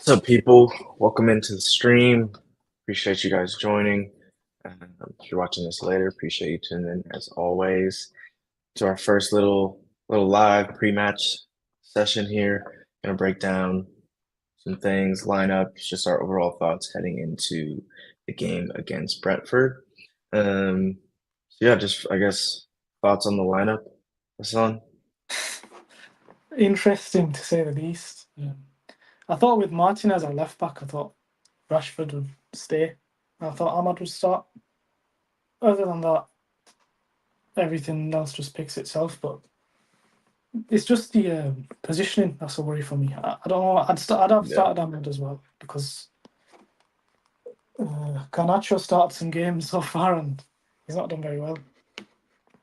What's up, people? Welcome into the stream. Appreciate you guys joining. If you're watching this later, appreciate you tuning in as always to our first little live pre-match session here. Gonna break down some things, lineup, just our overall thoughts heading into the game against Brentford. So yeah, just I guess thoughts on the lineup, Hassan. Interesting to say the least. I thought with Martinez at left back, I thought Rashford would stay. I thought AMAD would start. Other than that, everything else just picks itself. But it's just the positioning that's a worry for me. I don't know. I'd have Yeah, started AMAD as well because Garnacho started some games so far and he's not done very well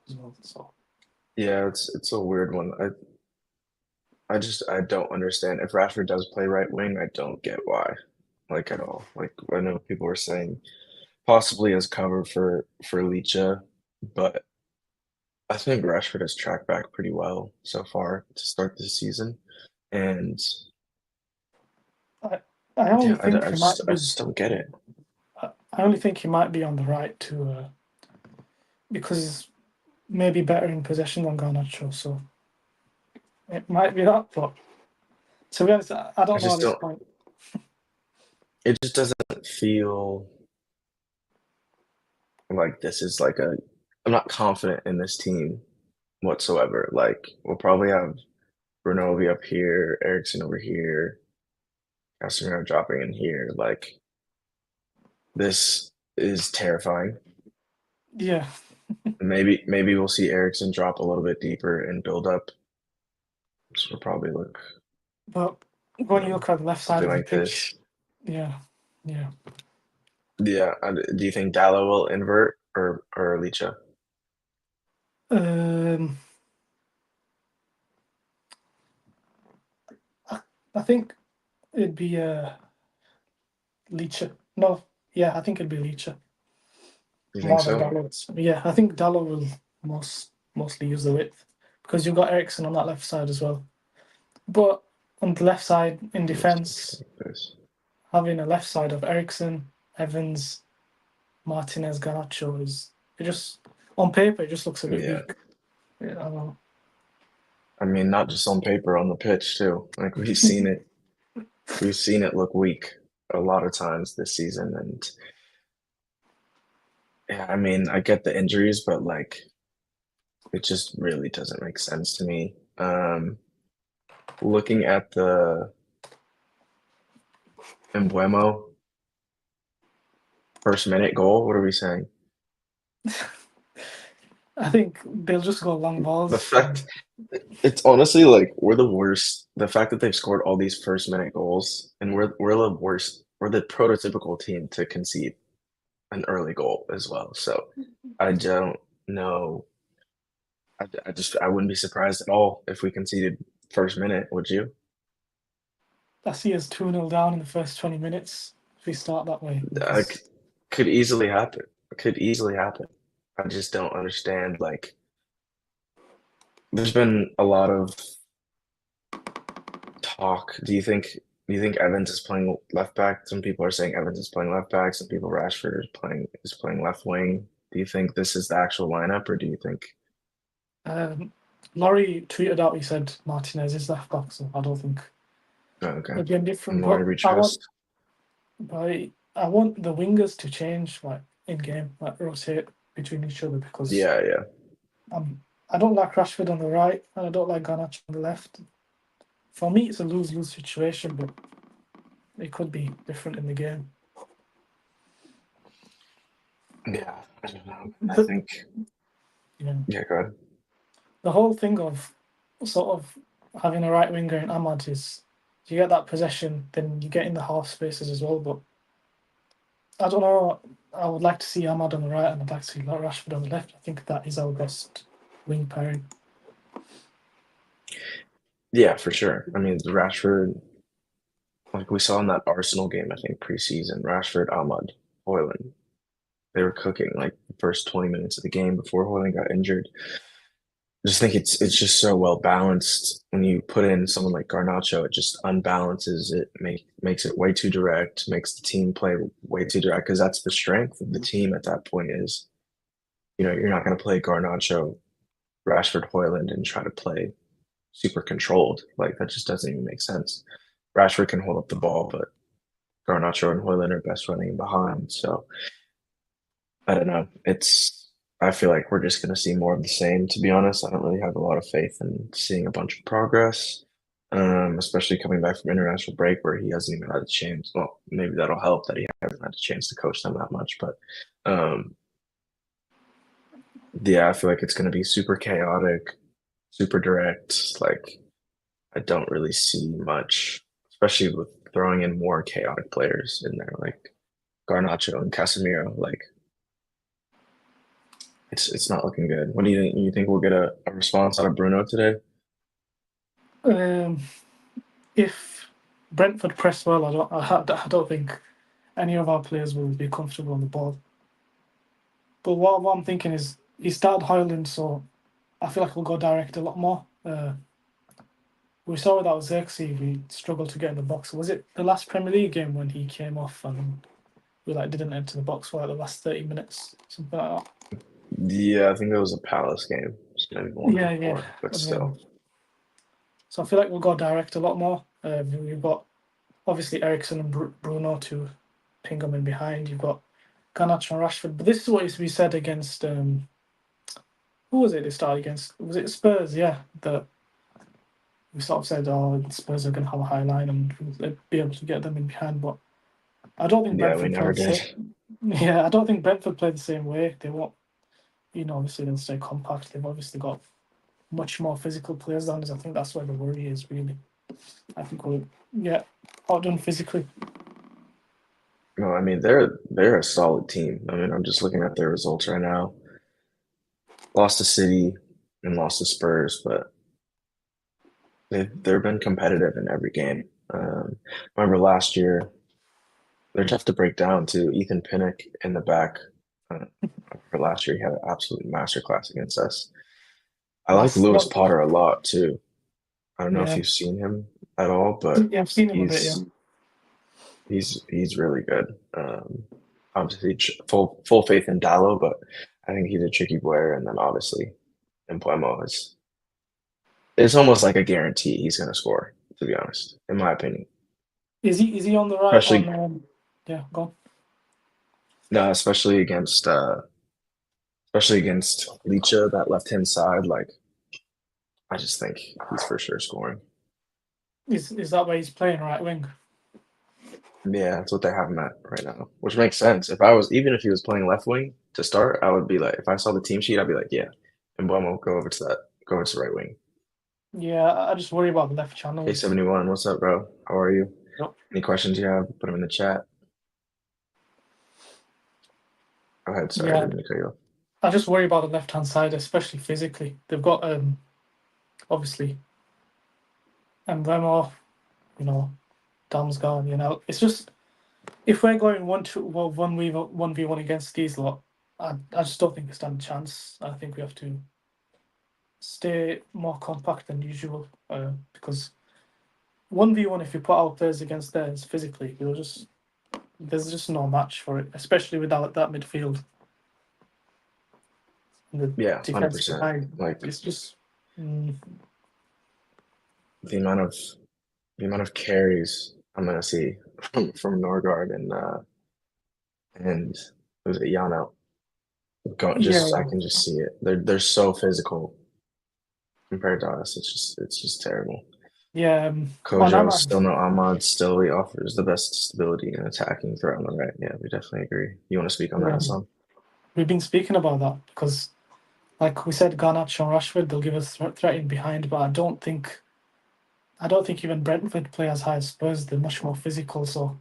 as well. So yeah, it's a weird one. I don't understand. If Rashford does play right wing, I don't get why, like at all. Like I know people were saying possibly as cover for Licha, but I think Rashford has tracked back pretty well so far to start this season. And I I only yeah, think he might I be. just don't get it. I only think he might be on the right to because he's maybe better in possession than Garnacho. So it might be that, but to be honest, I I don't know at just this don't. point. It just doesn't feel like this is like a. I'm not confident in this team whatsoever. Like we'll probably have Bruno will be up here, Ericsson over here, Casemiro dropping in here. Like this is terrifying. Yeah, Maybe we'll see Ericsson drop a little bit deeper and build up. So we'll probably look, but you when you know, look at the left side something of the like this. pitch, yeah, yeah. Yeah. Do you think Dallo will invert or Licha? Um, I think it'd be Leacher. No, yeah, I think it'd be Leacher You think more than so? Dalot. Yeah, I think Dalot will mostly use the width because you've got Ericsson on that left side as well. But on the left side in Looks something defence, like this. having a left side of Ericsson, Evans, Martinez, Garnacho is it just on paper it just looks a bit Yeah. weak. Yeah, I don't know. I mean, not just on paper, on the pitch too. Like we've seen it. We've seen it look weak a lot of times this season. And yeah, I mean, I get the injuries, but like it just really doesn't make sense to me. Looking at the Embuemo first minute goal, what are we saying? I think they'll just go long The balls. fact it's honestly like we're the worst. The fact that they've scored all these first minute goals and we're the worst. We're the prototypical team to concede an early goal as well. So I don't know. I wouldn't be surprised at all if we conceded first minute. Would you? I see us 2-0 down in the first 20 minutes if we start that way Like, because could easily happen. Could easily happen. I just don't understand. Like, there's been a lot of talk. Do you think Evans is playing left back? Some people are saying Evans is playing left back. Some people Rashford is playing left wing. Do you think this is the actual lineup, or do you think? Laurie tweeted out, he said Martinez is left back, so I don't think Oh, okay. it'll be any different. And why do But we trust? I want the wingers to change like in game, like rotate between each other because Yeah, yeah, I don't like Rashford on the right and I don't like Garnacho on the left. For me, it's a lose-lose situation, but it could be different in the game. yeah. I don't know. I The, think. you know, Yeah, go ahead. the whole thing of sort of having a right winger in AMAD is you get that possession, then you get in the half spaces as well. But I don't know. I would like to see AMAD on the right and I'd like to see Rashford on the left. I think that is our best wing pairing. Yeah, for sure. I mean, Rashford, like we saw in that Arsenal game, I think preseason, Rashford, Ahmad, Hoyland, they were cooking like the first 20 minutes of the game before Hoyland got injured. just think it's just so well balanced. When you put in someone like Garnacho, it just unbalances it, makes it way too direct, makes the team play way too direct because that's the strength of the team at that point is, you're not going to play Garnacho, Rashford, Hoyland and try to play super controlled. Like that just doesn't even make sense. Rashford can hold up the ball, but Garnacho and Hoyland are best running behind. So I don't know. I feel like we're just going to see more of the same, to be honest. I don't really have a lot of faith in seeing a bunch of progress, especially coming back from international break where he hasn't even had a chance. Well, maybe that'll help that he hasn't had a chance to coach them that much. But yeah, I feel like it's going to be super chaotic, super direct. Like, I don't really see much, especially with throwing in more chaotic players in there, like Garnacho and Casemiro. Like, it's not looking good. What do you think? You think we'll get a response out of Bruno today? Um, if Brentford press well, I don't think any of our players will be comfortable on the ball. But what I'm thinking is he started Hoyland, so I feel like we'll go direct a lot more. We saw without Xerxes, we struggled to get in the box. Was it the last Premier League game when he came off and we like didn't enter the box for like the last 30 minutes, something like that? Yeah, I think it was a Palace game. It's maybe the one Yeah, yeah. before, but Um, still. so I feel like we'll go direct a lot more. We've got obviously Ericsson and Bruno to ping them in behind. You've got Garnacho and Rashford. But this is what used to be said against who was it they started against? Was it Spurs? Yeah, that we sort of said, oh, Spurs are going to have a high line and we'll be able to get them in behind. But I don't think Yeah, we Brentford never played the did. same. Yeah, I don't think Brentford played the same way. They won't, obviously they'll stay compact. They've obviously got much more physical players than us. I think that's where the worry is really. I think we'll get outdone physically. No, I mean they're a solid team. I mean, I'm just looking at their results right now. Lost to City and lost to Spurs, but they've been competitive in every game. Remember last year, they're tough to break down too. Ethan Pinnock in the back. Uh, for last year, he had an absolute masterclass against us. I like Last, Lewis not, Potter a lot too. I don't know if yeah, you've seen him at all, but yeah, I've seen him a bit. Yeah, he's he's really good. Obviously, full faith in Dallo, but I think he's a tricky player. And then obviously, Embuemo is it's almost like a guarantee he's going to score. To be honest, in my opinion, is he on the right on? especially Yeah, go on. no, especially against Licha, that left hand side. Like I just think he's for sure scoring. Is that where he's playing right wing? Yeah, that's what they have him at right now, which makes sense. If I was even if he was playing left wing to start, I would be like, if I saw the team sheet, I'd be like, yeah, Embuemo, go over to the right wing. Yeah, I just worry about the left channels. K71, what's up, bro? How are you? Yep. Any questions you have? Put them in the chat. Go ahead. Sorry, I Yeah, didn't mean to cut you off. I just worry about the left hand side, especially physically. They've got obviously Emblemo, you know, Damsgaard. It's just if we're going 1v1 against these lot, I just don't think we stand a chance. I think we have to stay more compact than usual because 1v1 if you put our players against theirs physically, there's just no match for it, especially without that midfield and the Yeah, defense 100%. behind. Like It's just mm, the amount of the amount of carries I'm gonna see from Norgard and was it Yano? yeah, I can just see it. They're so physical compared to us. It's just terrible. yeah. On Kojo, AMAD, still no Ahmad, still he offers the best stability and attacking threat on the right. Yeah, we definitely agree. You want to speak on that, yeah, Hassan? we've been speaking about that because, like we said, Garnacho and Rashford, they'll give us threat in behind, but I don't think even Brentford play as high as Spurs. They're much more physical. So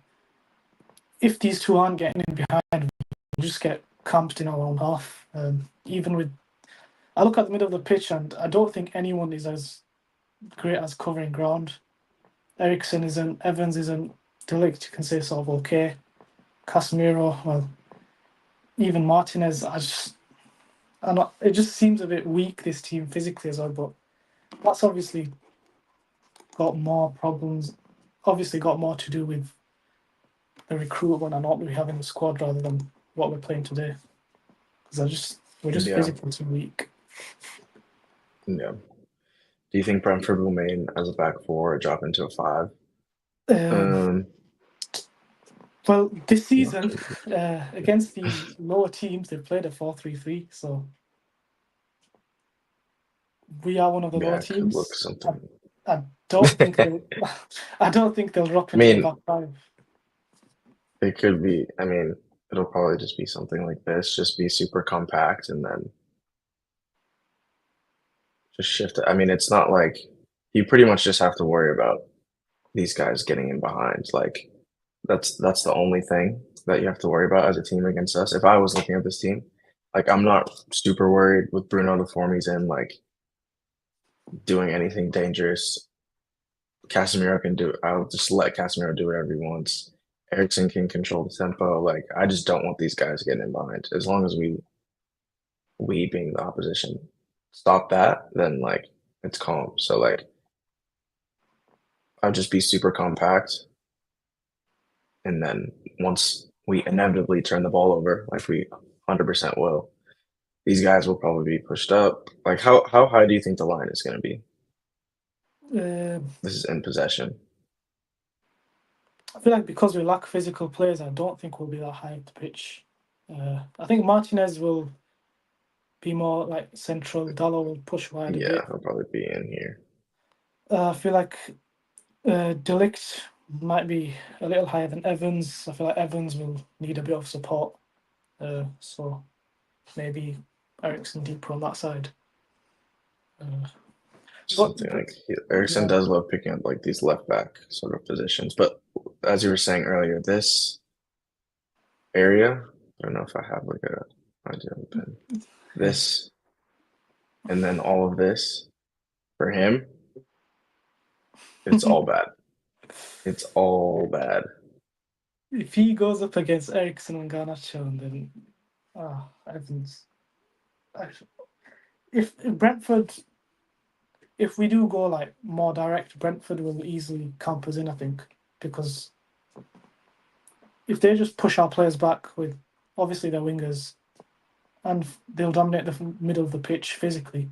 if these two aren't getting in behind, we'll just get camped in our own half. Even with, I look at the middle of the pitch and I don't think anyone is as great as covering ground. Ericsson isn't, Evans isn't, Delict you can say sort of okay. Casemiro, well, even Martinez, And it just seems a bit weak, this team, physically as well. But that's obviously got more problems. Obviously, got more to do with the recruitment and what we have in the squad rather than what we're playing today. Because we're just Yeah, physically too weak. yeah. Do you think Brentford will remain as a back four or drop into a five? Um, Um, well, this not season, too. against the lower teams, they've played a 4-3-3. So we are one of the lower Yeah, it could look teams. something. I don't think I they'll. I don't think they'll drop into the mean, back five. it could be. I mean, it'll probably just be something like this. Just be super compact and then just shift it. I mean, it's not like you pretty much just have to worry about these guys getting in behind. Like that's the only thing that you have to worry about as a team against us. If I was looking at this team, like I'm not super worried with Bruno the form he's in, like doing anything dangerous. Casemiro can do. I'll just let Casemiro do whatever he wants. Ericsson can control the tempo. Like I just don't want these guys getting in behind. As long as we being the opposition stop that, then like it's calm. So like I'll just be super compact, and then once we inevitably turn the ball over, like we 100% will, these guys will probably be pushed up. Like how high do you think the line is going to be? Um, This is in possession. I feel like because we lack physical players, I don't think we'll be that high up the pitch. I think Martinez will be more like central. Dallo will push wide a Yeah, bit. he'll probably be in here. I feel like Delict might be a little higher than Evans. I feel like Evans will need a bit of support. So maybe Ericsson deeper on that side. Uh, Something but like Ericsson yeah, does love picking up like these left back sort of positions. But as you were saying earlier, this area, I don't know if I have like a idea of a pen. This and then all of this for him, it's all bad. It's all bad. if he goes up against Ericsson and Garnacho, and then Evans, I- if Brentford, if we do go like more direct, Brentford will easily camp us in. I think because if they just push our players back with obviously their wingers and they'll dominate the middle of the pitch physically,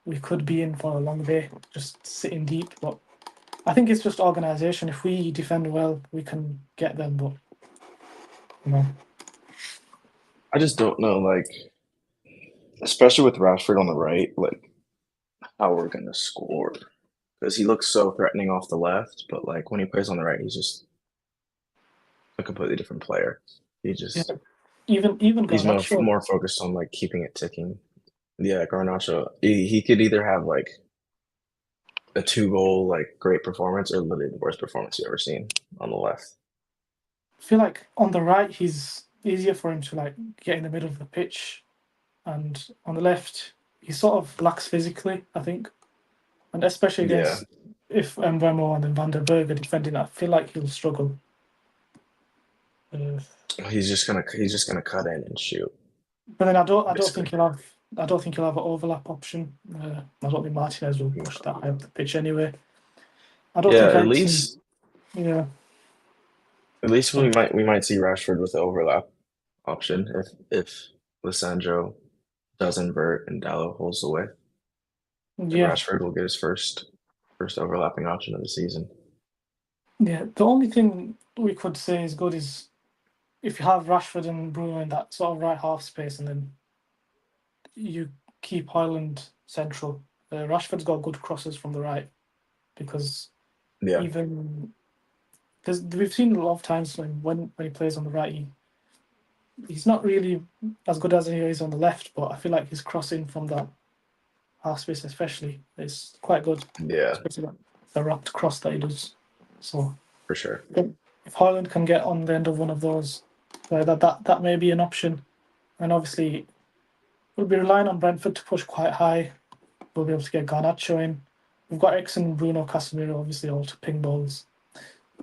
we could be in for a long day just sitting deep. But I think it's just organisation. If we defend well, we can get them. But you know, I just don't know, like especially with Rashford on the right, like how we're gonna score because he looks so threatening off the left, but like when he plays on the right, he's just a completely different player. He yeah, just even he's Garnacho. more focused on like keeping it ticking. Yeah, Garnacho, he could either have like a two goal like great performance or literally the worst performance you've ever seen on the left. I feel like on the right, he's easier for him to like get in the middle of the pitch, and on the left, he sort of lacks physically. I think, and especially Yeah, against if Mbemo and then Van der Berg are defending, I feel like he'll struggle. Uh, he's just gonna cut in and shoot but then I don't basically. think he'll have an overlap option. I don't think Martinez will push that high up the pitch anyway. I don't Yeah, think Ericsson. Yeah, at least so we might see Rashford with the overlap option if Lissandro does invert and Dallo holds the way. And yeah, Rashford will get his first overlapping option of the season. yeah. The only thing we could say is good is if you have Rashford and Bruno in that sort of right half space, and then you keep Highland central. Rashford's got good crosses from the right because Yeah, even we've seen a lot of times when he plays on the right, he's not really as good as he is on the left, but I feel like his crossing from that half space, especially, is quite good, yeah, especially the wrapped cross that he does. So for sure. if Highland can get on the end of one of those, that may be an option. And obviously, we'll be relying on Brentford to push quite high. We'll be able to get Garnacho in. We've got Ericsson, Bruno, Casemiro, obviously, all to ping balls.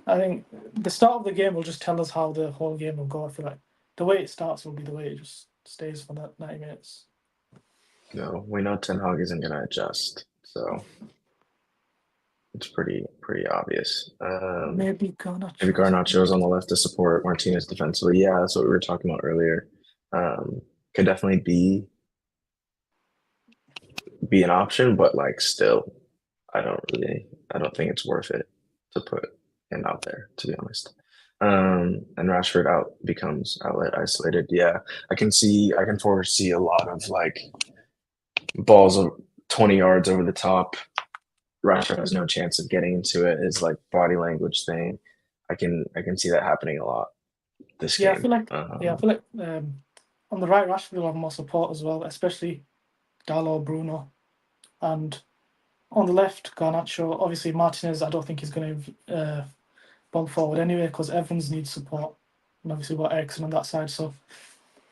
I think the start of the game will just tell us how the whole game will go. I feel like the way it starts will be the way it just stays for that 90 minutes. No, we know Ten Hag isn't going to adjust, so it's pretty obvious. Maybe Maybe Garnacho's. Garnacho's on the left to support Martinez defensively. Yeah, that's what we were talking about earlier. Um, could definitely be an option, but like still, I don't think it's worth it to put him out there, to be honest. And Rashford out becomes outlet isolated. Yeah, I can foresee a lot of like balls of 20 yards over the top. Rashford has no chance of getting into it. His like body language thing. I can see that happening a lot this Yeah, game. I feel like on the right, Rashford will have more support as well, especially Dalot, Bruno, and on the left, Garnacho. Obviously, Martinez. I don't think he's going to bomb forward anyway because Evans needs support, and obviously we've got Eriksen on that side. So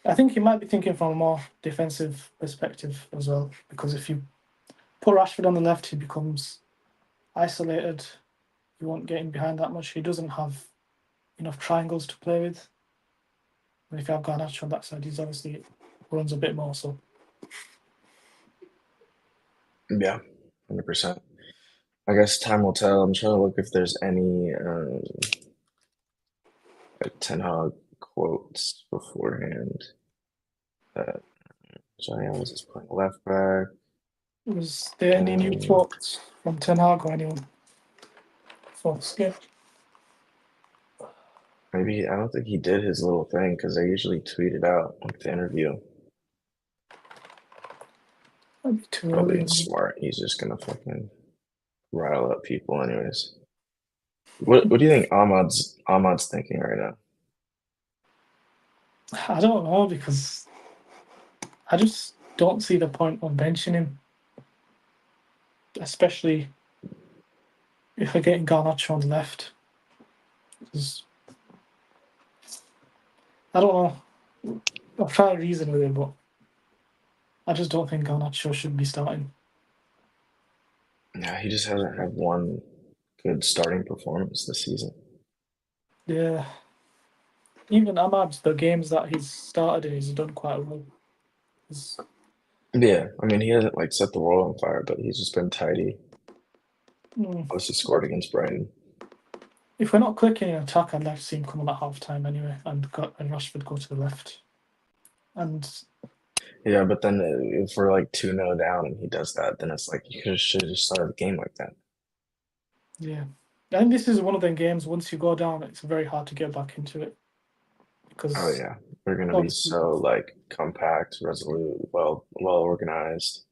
I think he might be thinking from a more defensive perspective as well. Because if you put Rashford on the left, he becomes isolated. You won't get him behind that much. He doesn't have enough triangles to play with. And if you have Garnacho on that side, he's obviously runs a bit more. So Yeah, 100%. I guess time will tell. I'm trying to look if there's any like Ten Hag quotes beforehand. Uh, Johnny was just playing left back. was there any new Um, thoughts from Ten Hag or anyone for Skip? maybe I don't think he did his little thing because they usually tweet it out like the interview. Might be too Probably early. being smart. He's just gonna fucking rile up people anyways. What do you think Ahmad's thinking right now? I don't know because I just don't see the point of benching him, especially if we're getting Garnacho on the left. 'Cause I don't know. I've tried to reason with it, but I just don't think Garnacho should be starting. Yeah, he just hasn't had one good starting performance this season. Yeah, even Ahmad, the games that he's started in, he's done quite well. He's, Yeah, I mean he hasn't like set the world on fire, but he's just been tidy. mm, Plus he scored against Brighton. if we're not clicking in attack, I'd like to see him come on at half time anyway, and Rashford go to the left. And Yeah, but then if we're like 2-0 down and he does that, then it's like you should have just started the game like that. yeah, I think this is one of them games. Once you go down, it's very hard to get back into it Oh because yeah, we're gonna be obviously, so like compact, resolute, well organized.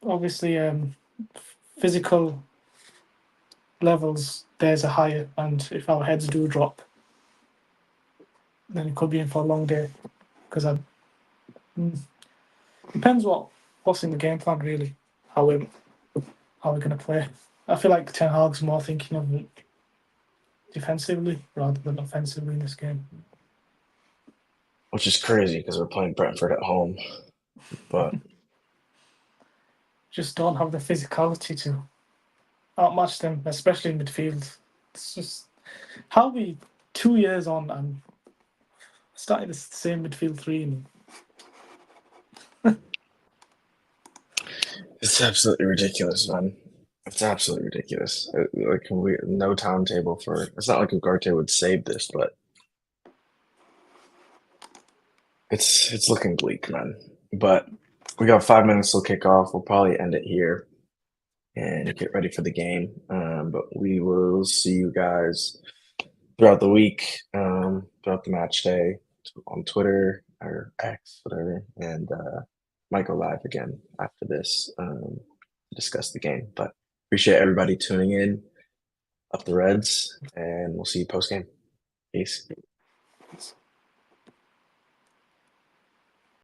obviously, physical levels there's a higher, and if our heads do drop, then it could be in for a long day. Because I depends what's in the game plan really, how we how we're gonna play. I feel like Ten Hag's more thinking of it defensively rather than offensively in this game. Which is crazy because we're playing Brentford at home. But Just don't have the physicality to outmatch them, especially in midfield. It's just how we 2 years on and starting the same midfield three. And it's absolutely ridiculous, man. It's absolutely ridiculous. Like we no timetable for. It's not like Ugarte would save this, but it's looking bleak, man. But we got 5 minutes till kickoff. We'll probably end it here and get ready for the game. But we will see you guys throughout the week, throughout the match day on Twitter or X, whatever, and might go live again after this to discuss the game. But appreciate everybody tuning in. Up the Reds, and we'll see you post game. Peace.